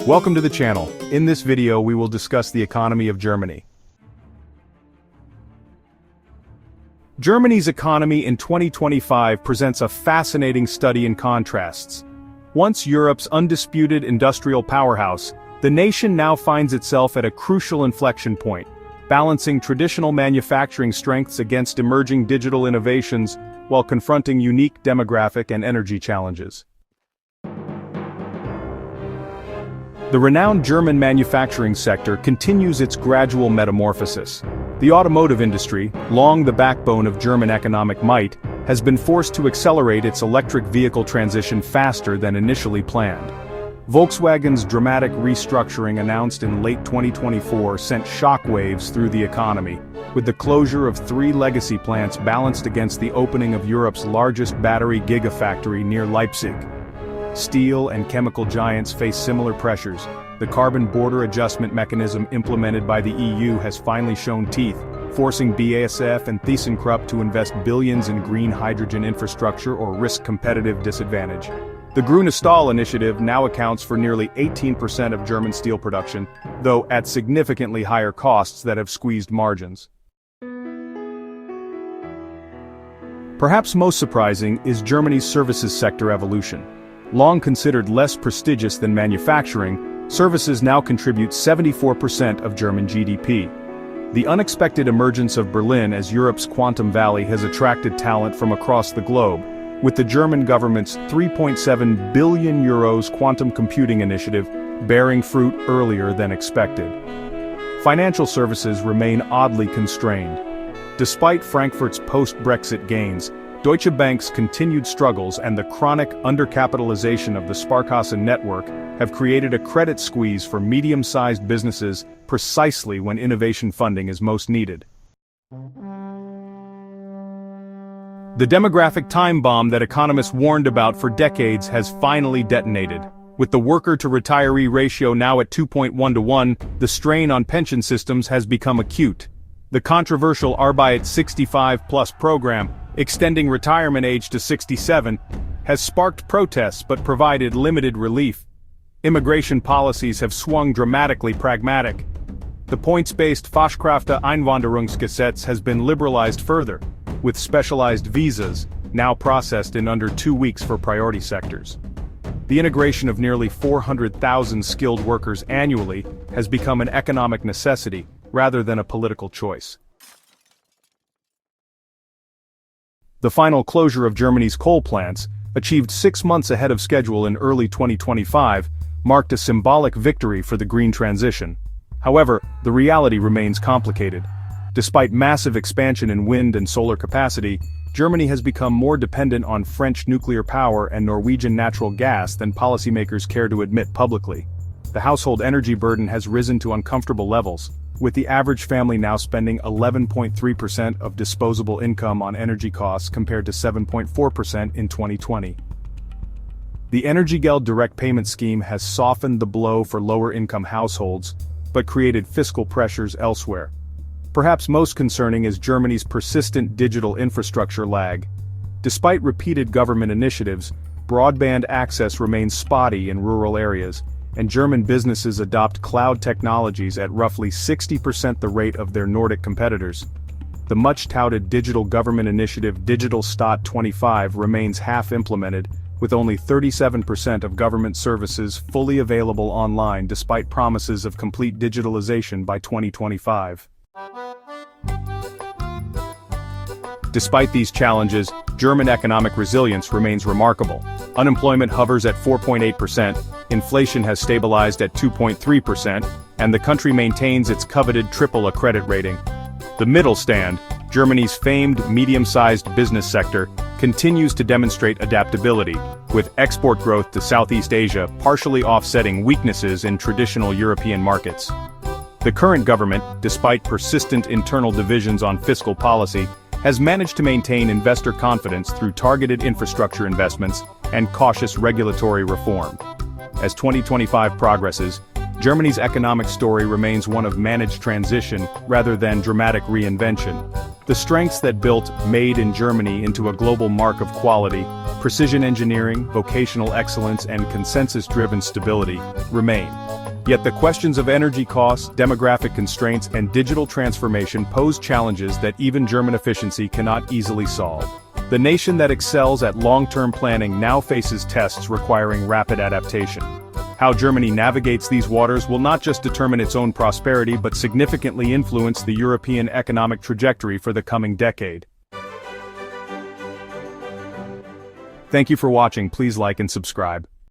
Welcome to the channel. In this video we will discuss the economy of Germany. Germany's economy in 2025 presents a fascinating study in contrasts. Once Europe's undisputed industrial powerhouse, the nation now finds itself at a crucial inflection point, balancing traditional manufacturing strengths against emerging digital innovations while confronting unique demographic and energy challenges. The renowned German manufacturing sector continues its gradual metamorphosis. The automotive industry, long the backbone of German economic might, has been forced to accelerate its electric vehicle transition faster than initially planned. Volkswagen's dramatic restructuring announced in late 2024 sent shockwaves through the economy, with the closure of 3 legacy plants balanced against the opening of Europe's largest battery gigafactory near Leipzig. Steel and chemical giants face similar pressures. The carbon border adjustment mechanism implemented by the EU has finally shown teeth, forcing BASF and ThyssenKrupp to invest billions in green hydrogen infrastructure or risk competitive disadvantage. The Grüne Stahl initiative now accounts for nearly 18% of German steel production, though at significantly higher costs that have squeezed margins. Perhaps most surprising is Germany's services sector evolution. Long considered less prestigious than manufacturing, services now contribute 74% of German GDP. The unexpected emergence of Berlin as Europe's quantum valley has attracted talent from across the globe, with the German government's €3.7 billion quantum computing initiative bearing fruit earlier than expected. Financial services remain oddly constrained. Despite Frankfurt's post-Brexit gains, Deutsche Bank's continued struggles and the chronic undercapitalization of the Sparkasse network have created a credit squeeze for medium-sized businesses precisely when innovation funding is most needed. The demographic time bomb that economists warned about for decades has finally detonated. With the worker-to-retiree ratio now at 2.1 to 1, the strain on pension systems has become acute. The controversial Arbeit 65+ program, extending retirement age to 67, has sparked protests but provided limited relief. Immigration policies have swung dramatically pragmatic. The points-based Fachkräfte-Einwanderungsgesetz has been liberalized further, with specialized visas now processed in under 2 weeks for priority sectors. The integration of nearly 400,000 skilled workers annually has become an economic necessity rather than a political choice. The final closure of Germany's coal plants, achieved 6 months ahead of schedule in early 2025, marked a symbolic victory for the green transition. However, the reality remains complicated. Despite massive expansion in wind and solar capacity, Germany has become more dependent on French nuclear power and Norwegian natural gas than policymakers care to admit publicly. The household energy burden has risen to uncomfortable levels, with the average family now spending 11.3% of disposable income on energy costs compared to 7.4% in 2020. The Energiegeld direct payment scheme has softened the blow for lower-income households, but created fiscal pressures elsewhere. Perhaps most concerning is Germany's persistent digital infrastructure lag. Despite repeated government initiatives, broadband access remains spotty in rural areas, and German businesses adopt cloud technologies at roughly 60% the rate of their Nordic competitors. The much-touted digital government initiative Digital Staat 25 remains half-implemented, with only 37% of government services fully available online despite promises of complete digitalization by 2025. Despite these challenges, German economic resilience remains remarkable. Unemployment hovers at 4.8%, inflation has stabilized at 2.3%, and the country maintains its coveted triple-A credit rating. The Mittelstand, Germany's famed medium-sized business sector, continues to demonstrate adaptability, with export growth to Southeast Asia partially offsetting weaknesses in traditional European markets. The current government, despite persistent internal divisions on fiscal policy, has managed to maintain investor confidence through targeted infrastructure investments and cautious regulatory reform. As 2025 progresses, Germany's economic story remains one of managed transition rather than dramatic reinvention. The strengths that built Made in Germany into a global mark of quality precision engineering, vocational excellence and consensus-driven stability remain. Yet the questions of energy costs, demographic constraints and digital transformation pose challenges that even German efficiency cannot easily solve. The nation that excels at long-term planning now faces tests requiring rapid adaptation. How Germany navigates these waters will not just determine its own prosperity but significantly influence the European economic trajectory for the coming decade. Thank you for watching. Please like and subscribe.